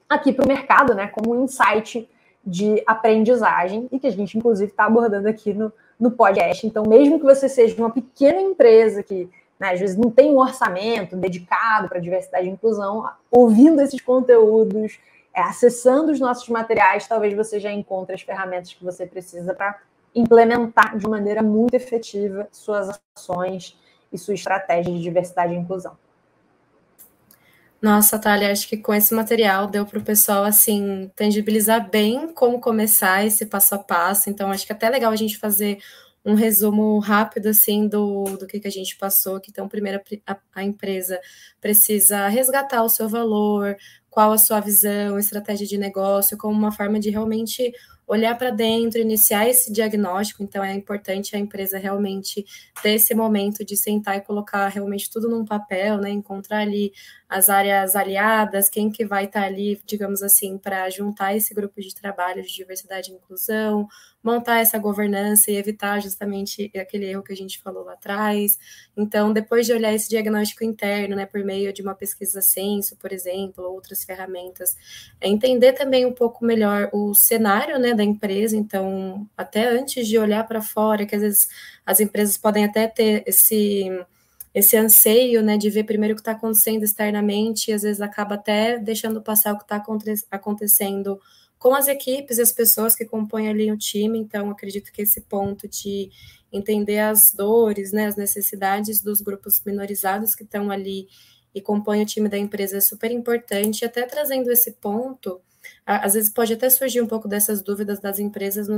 aqui para o mercado, né, como um insight de aprendizagem e que a gente, inclusive, está abordando aqui no podcast. Então, mesmo que você seja uma pequena empresa que, né, às vezes não tem um orçamento dedicado para diversidade e inclusão, ouvindo esses conteúdos, acessando os nossos materiais, talvez você já encontre as ferramentas que você precisa para implementar de maneira muito efetiva suas ações e sua estratégia de diversidade e inclusão. Nossa, Thalia, acho que com esse material deu para o pessoal, assim, tangibilizar bem como começar esse passo a passo. Então, acho que é até legal a gente fazer um resumo rápido, assim, do que a gente passou. Que, então, primeiro, a empresa precisa resgatar o seu valor, qual a sua visão, estratégia de negócio, como uma forma de realmente olhar para dentro, iniciar esse diagnóstico. Então, é importante a empresa realmente ter esse momento de sentar e colocar realmente tudo num papel, né? Encontrar ali as áreas aliadas, quem que vai estar ali, digamos assim, para juntar esse grupo de trabalho de diversidade e inclusão, montar essa governança e evitar justamente aquele erro que a gente falou lá atrás. Então, depois de olhar esse diagnóstico interno, né, por meio de uma pesquisa censo, por exemplo, outras ferramentas, entender também um pouco melhor o cenário, né, da empresa. Então, até antes de olhar para fora, que às vezes as empresas podem até ter esse anseio, né, de ver primeiro o que está acontecendo externamente, e às vezes acaba até deixando passar o que está acontecendo com as equipes e as pessoas que compõem ali o time. Então, acredito que esse ponto de entender as dores, né, as necessidades dos grupos minorizados que estão ali e compõem o time da empresa é super importante. E até trazendo esse ponto, às vezes pode até surgir um pouco dessas dúvidas das empresas,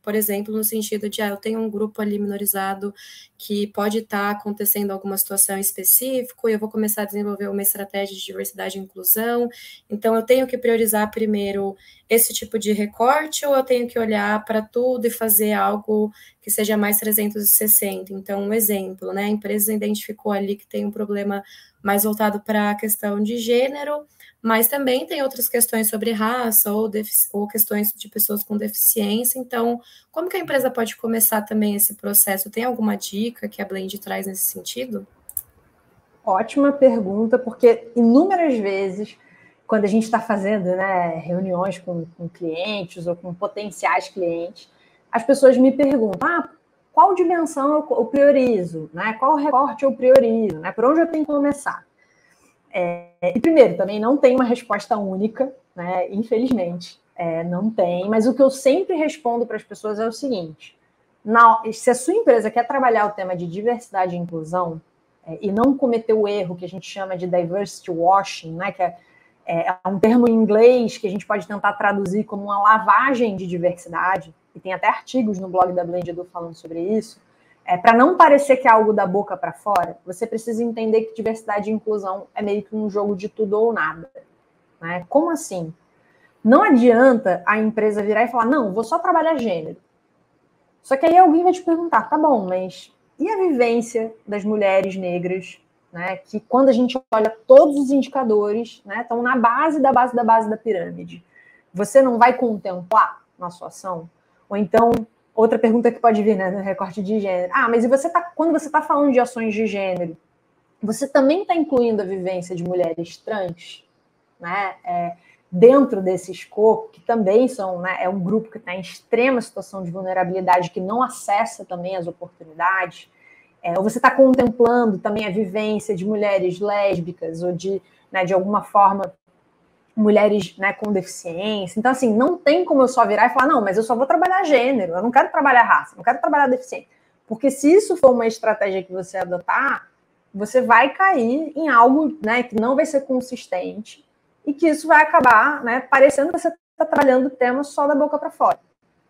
por exemplo, no sentido de, eu tenho um grupo ali minorizado que pode estar acontecendo alguma situação específica e eu vou começar a desenvolver uma estratégia de diversidade e inclusão, então eu tenho que priorizar primeiro esse tipo de recorte ou eu tenho que olhar para tudo e fazer algo que seja mais 360? Então, um exemplo, né, a empresa identificou ali que tem um problema mais voltado para a questão de gênero, mas também tem outras questões sobre raça ou questões de pessoas com deficiência. Então, como que a empresa pode começar também esse processo? Tem alguma dica que a Blend traz nesse sentido? Ótima pergunta, porque inúmeras vezes, quando a gente está fazendo, né, reuniões com clientes ou com potenciais clientes, as pessoas me perguntam, qual dimensão eu priorizo? Né? Qual recorte eu priorizo? Né? Por onde eu tenho que começar? E primeiro, também não tem uma resposta única, né? Infelizmente, não tem, mas o que eu sempre respondo para as pessoas é o seguinte: se a sua empresa quer trabalhar o tema de diversidade e inclusão e não cometer o erro que a gente chama de diversity washing, né? Que é um termo em inglês que a gente pode tentar traduzir como uma lavagem de diversidade, e tem até artigos no blog da Blend Edu falando sobre isso. Para não parecer que é algo da boca para fora, você precisa entender que diversidade e inclusão é meio que um jogo de tudo ou nada. Né? Como assim? Não adianta a empresa virar e falar, não, vou só trabalhar gênero. Só que aí alguém vai te perguntar, tá bom, mas e a vivência das mulheres negras, né, que quando a gente olha todos os indicadores, né, estão na base da pirâmide, você não vai contemplar na sua ação? Ou então, outra pergunta que pode vir, né, no recorte de gênero. Mas e quando você está falando de ações de gênero, você também está incluindo a vivência de mulheres trans? né, dentro desse escopo, que também são, né, é um grupo que está em extrema situação de vulnerabilidade, que não acessa também as oportunidades, ou você está contemplando também a vivência de mulheres lésbicas ou de, né, de alguma forma, mulheres, né, com deficiência. Então, assim, não tem como eu só virar e falar, não, mas eu só vou trabalhar gênero, eu não quero trabalhar raça, não quero trabalhar deficiência. Porque se isso for uma estratégia que você adotar, você vai cair em algo, né, que não vai ser consistente e que isso vai acabar, né, parecendo que você está trabalhando o tema só da boca para fora.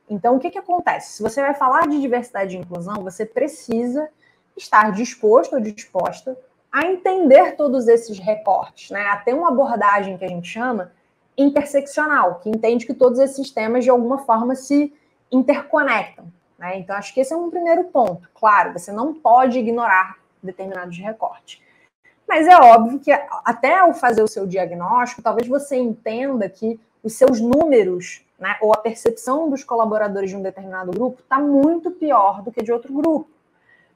Então, o que acontece? Se você vai falar de diversidade e inclusão, você precisa estar disposto ou disposta a entender todos esses recortes, né? A ter uma abordagem que a gente chama interseccional, que entende que todos esses temas, de alguma forma, se interconectam, né? Então, acho que esse é um primeiro ponto. Claro, você não pode ignorar determinados recortes. Mas é óbvio que até ao fazer o seu diagnóstico, talvez você entenda que os seus números, né, ou a percepção dos colaboradores de um determinado grupo está muito pior do que de outro grupo.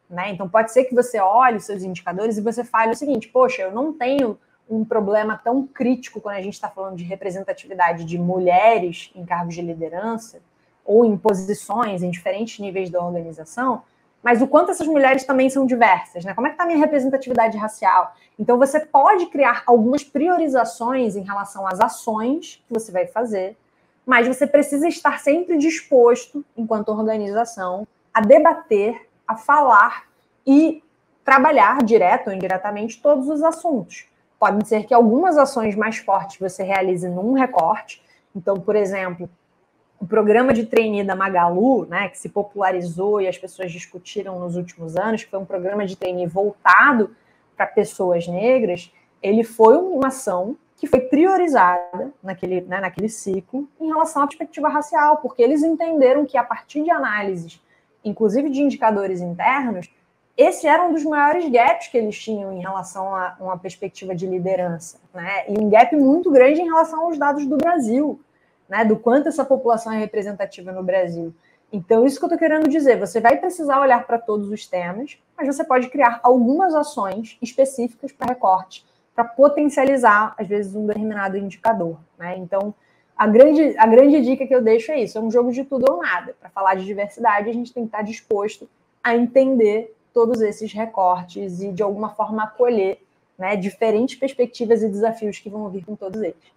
Né? Então, pode ser que você olhe os seus indicadores e você fale o seguinte, poxa, eu não tenho um problema tão crítico quando a gente está falando de representatividade de mulheres em cargos de liderança ou em posições em diferentes níveis da organização, mas o quanto essas mulheres também são diversas, né? Como é que está a minha representatividade racial? Então, você pode criar algumas priorizações em relação às ações que você vai fazer, mas você precisa estar sempre disposto, enquanto organização, a debater, a falar e trabalhar, direto ou indiretamente, todos os assuntos. Pode ser que algumas ações mais fortes você realize num recorte. Então, por exemplo, o programa de trainee da Magalu, né, que se popularizou e as pessoas discutiram nos últimos anos, que foi um programa de trainee voltado para pessoas negras, ele foi uma ação que foi priorizada naquele ciclo em relação à perspectiva racial, porque eles entenderam que a partir de análises, inclusive de indicadores internos, esse era um dos maiores gaps que eles tinham em relação a uma perspectiva de liderança, né? E um gap muito grande em relação aos dados do Brasil, né? Do quanto essa população é representativa no Brasil. Então, isso que eu estou querendo dizer, você vai precisar olhar para todos os temas, mas você pode criar algumas ações específicas para recorte, para potencializar, às vezes, um determinado indicador, né? Então, a grande dica que eu deixo é isso, é um jogo de tudo ou nada. Para falar de diversidade, a gente tem que estar disposto a entender todos esses recortes e, de alguma forma, acolher, né, diferentes perspectivas e desafios que vão vir com todos eles.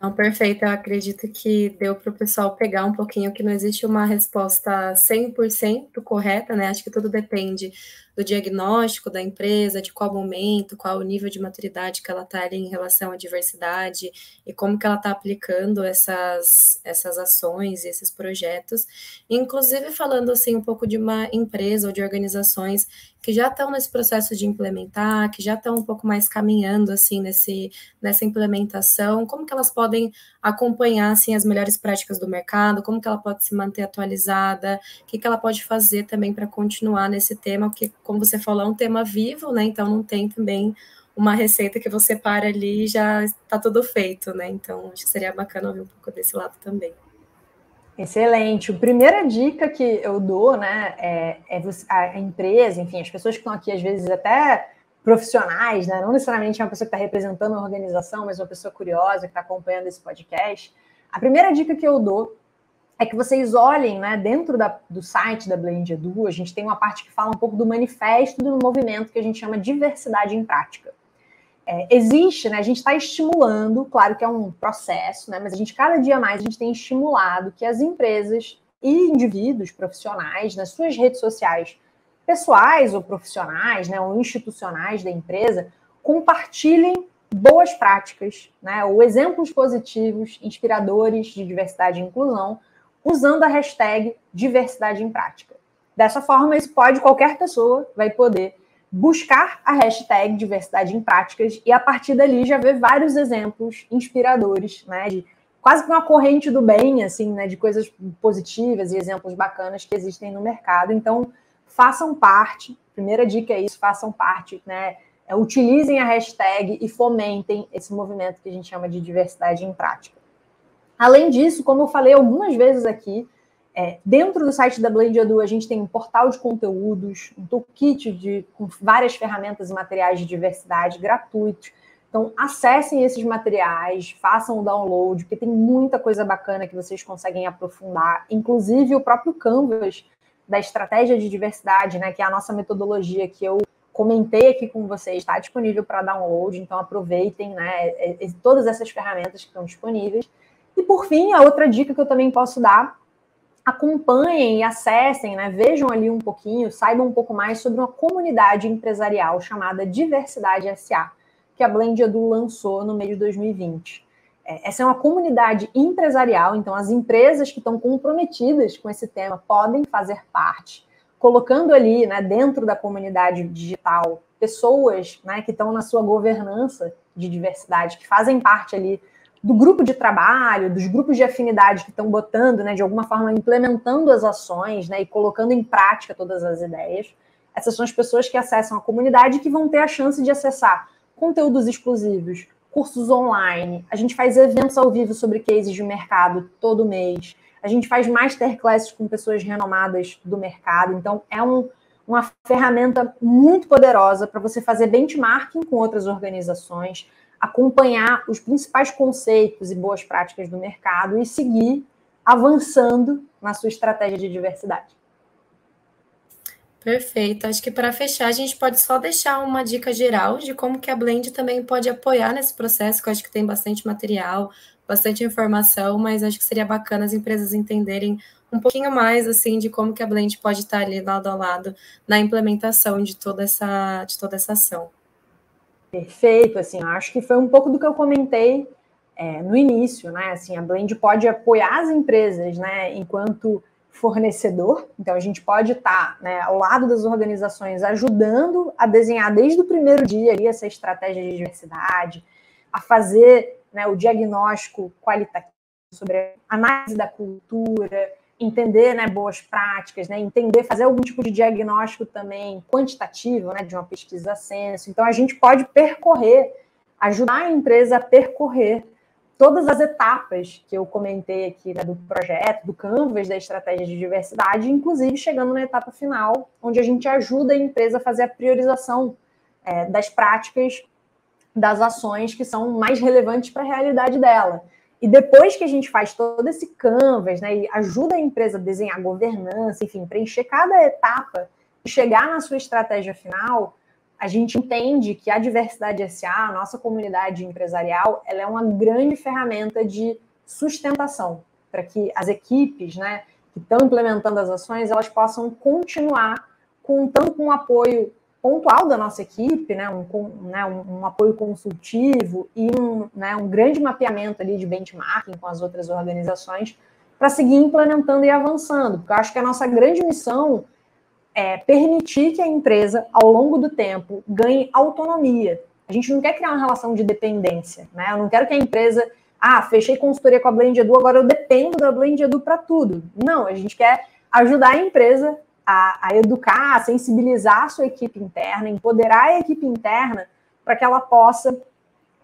Não, perfeito. Eu acredito que deu para o pessoal pegar um pouquinho que não existe uma resposta 100% correta, né? Acho que tudo depende do diagnóstico da empresa, de qual momento, qual o nível de maturidade que ela está ali em relação à diversidade e como que ela está aplicando essas ações e esses projetos. Inclusive, falando assim um pouco de uma empresa ou de organizações que já estão nesse processo de implementar, que já estão um pouco mais caminhando assim nessa implementação, como que elas podem acompanhar assim as melhores práticas do mercado, como que ela pode se manter atualizada, o que ela pode fazer também para continuar nesse tema, porque, como você falou, é um tema vivo, né? Então não tem também uma receita que você para ali e já está tudo feito, né? Então acho que seria bacana ouvir um pouco desse lado também. Excelente. A primeira dica que eu dou, né, a empresa, enfim, as pessoas que estão aqui, às vezes, até profissionais, né, não necessariamente é uma pessoa que está representando a organização, mas uma pessoa curiosa que está acompanhando esse podcast. A primeira dica que eu dou é que vocês olhem, né, dentro do site da Blend Edu, a gente tem uma parte que fala um pouco do manifesto do movimento que a gente chama diversidade em prática. Existe, né? A gente está estimulando, claro que é um processo, né? Mas a gente, cada dia mais, a gente tem estimulado que as empresas e indivíduos profissionais, nas suas redes sociais, pessoais ou profissionais, né, ou institucionais da empresa, compartilhem boas práticas, né, ou exemplos positivos, inspiradores de diversidade e inclusão, usando a hashtag diversidade em prática. Dessa forma, qualquer pessoa vai poder buscar a hashtag diversidade em práticas e, a partir dali, já ver vários exemplos inspiradores, né, de quase que uma corrente do bem, assim, né, de coisas positivas e exemplos bacanas que existem no mercado. Então, façam parte, primeira dica é isso, façam parte, né, utilizem a hashtag e fomentem esse movimento que a gente chama de diversidade em prática. Além disso, como eu falei algumas vezes aqui, dentro do site da Blend Edu, a gente tem um portal de conteúdos, um toolkit com várias ferramentas e materiais de diversidade gratuitos. Então, acessem esses materiais, façam o download, porque tem muita coisa bacana que vocês conseguem aprofundar, inclusive o próprio Canvas da estratégia de diversidade, né, que é a nossa metodologia que eu comentei aqui com vocês, está disponível para download, então aproveitem, né, todas essas ferramentas que estão disponíveis. E, por fim, a outra dica que eu também posso dar: acompanhem e acessem, né, vejam ali um pouquinho, saibam um pouco mais sobre uma comunidade empresarial chamada Diversidade SA, que a Blend Edu lançou no meio de 2020. Essa é uma comunidade empresarial, então as empresas que estão comprometidas com esse tema podem fazer parte, colocando ali, né, dentro da comunidade digital, pessoas, né, que estão na sua governança de diversidade, que fazem parte ali do grupo de trabalho, dos grupos de afinidade que estão botando, né, de alguma forma, implementando as ações, né, e colocando em prática todas as ideias. Essas são as pessoas que acessam a comunidade e que vão ter a chance de acessar conteúdos exclusivos, cursos online. A gente faz eventos ao vivo sobre cases de mercado todo mês. A gente faz masterclasses com pessoas renomadas do mercado. Então, é uma ferramenta muito poderosa para você fazer benchmarking com outras organizações, acompanhar os principais conceitos e boas práticas do mercado e seguir avançando na sua estratégia de diversidade. Perfeito. Acho que para fechar, a gente pode só deixar uma dica geral de como que a Blend também pode apoiar nesse processo, que eu acho que tem bastante material, bastante informação, mas acho que seria bacana as empresas entenderem um pouquinho mais assim de como que a Blend pode estar ali lado a lado na implementação de toda essa ação. Perfeito, assim, acho que foi um pouco do que eu comentei no início, né? Assim, a Blend pode apoiar as empresas, né, enquanto fornecedor, então a gente pode estar, né, ao lado das organizações, ajudando a desenhar desde o primeiro dia ali essa estratégia de diversidade, a fazer, né, o diagnóstico qualitativo sobre a análise da cultura, entender, né, boas práticas, né, entender, fazer algum tipo de diagnóstico também quantitativo, né, de uma pesquisa censo. Então a gente pode percorrer, ajudar a empresa a percorrer todas as etapas que eu comentei aqui, né, do projeto, do Canvas, da estratégia de diversidade, inclusive chegando na etapa final, onde a gente ajuda a empresa a fazer a priorização das práticas, das ações que são mais relevantes para a realidade dela. E depois que a gente faz todo esse Canvas, né, e ajuda a empresa a desenhar governança, enfim, preencher cada etapa e chegar na sua estratégia final, a gente entende que a Diversidade SA, a nossa comunidade empresarial, ela é uma grande ferramenta de sustentação para que as equipes, né, que estão implementando as ações, elas possam continuar contando com o apoio pontual da nossa equipe, né, um apoio consultivo e um grande mapeamento ali de benchmarking com as outras organizações para seguir implementando e avançando, porque eu acho que a nossa grande missão é permitir que a empresa, ao longo do tempo, ganhe autonomia. A gente não quer criar uma relação de dependência, né? Eu não quero que a empresa, fechei consultoria com a Blend Edu, agora eu dependo da Blend Edu para tudo. Não, a gente quer ajudar a empresa a educar, a sensibilizar a sua equipe interna, empoderar a equipe interna para que ela possa,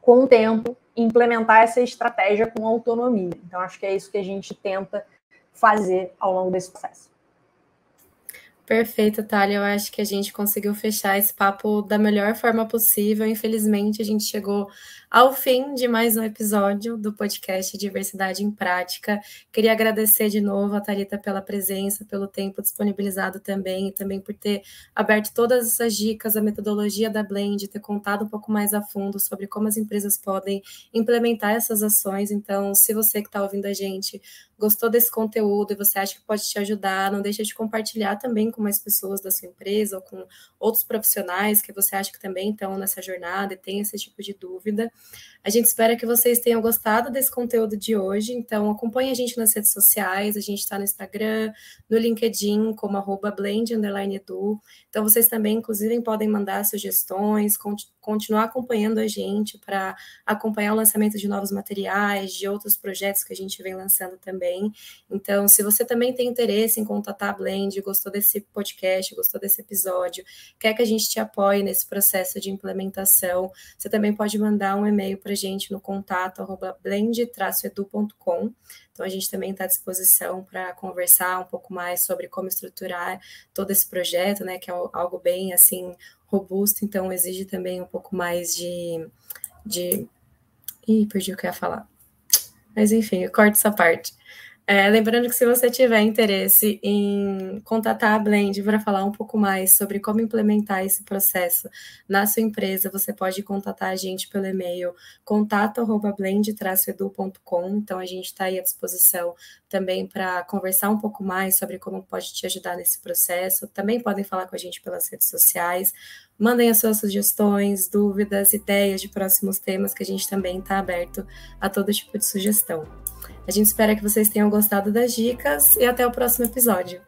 com o tempo, implementar essa estratégia com autonomia. Então, acho que é isso que a gente tenta fazer ao longo desse processo. Perfeito, Thalia. Eu acho que a gente conseguiu fechar esse papo da melhor forma possível. Infelizmente, a gente chegou ao fim de mais um episódio do podcast Diversidade em Prática. Queria agradecer de novo a Thalita pela presença, pelo tempo disponibilizado também, e também por ter aberto todas essas dicas, a metodologia da Blend, ter contado um pouco mais a fundo sobre como as empresas podem implementar essas ações. Então, se você que está ouvindo a gente gostou desse conteúdo e você acha que pode te ajudar, não deixa de compartilhar também com mais pessoas da sua empresa ou com outros profissionais que você acha que também estão nessa jornada e tem esse tipo de dúvida. A gente espera que vocês tenham gostado desse conteúdo de hoje, então acompanhe a gente nas redes sociais, a gente está no Instagram, no LinkedIn, como @blend_edu. Então vocês também, inclusive, podem mandar sugestões, continuar acompanhando a gente para acompanhar o lançamento de novos materiais, de outros projetos que a gente vem lançando também. Então, se você também tem interesse em contatar a Blend, gostou desse podcast, gostou desse episódio, quer que a gente te apoie nesse processo de implementação, você também pode mandar um e-mail para a gente no contato@blend-edu.com. Então, a gente também está à disposição para conversar um pouco mais sobre como estruturar todo esse projeto, né, que é algo bem, assim, robusto, então exige também um pouco mais de Ih, perdi o que eu ia falar. Mas enfim, eu corto essa parte. Lembrando que se você tiver interesse em contatar a Blend para falar um pouco mais sobre como implementar esse processo na sua empresa, você pode contatar a gente pelo e-mail contato@blend-edu.com. Então, a gente está aí à disposição também para conversar um pouco mais sobre como pode te ajudar nesse processo. Também podem falar com a gente pelas redes sociais. Mandem as suas sugestões, dúvidas, ideias de próximos temas, que a gente também está aberto a todo tipo de sugestão. A gente espera que vocês tenham gostado das dicas e até o próximo episódio.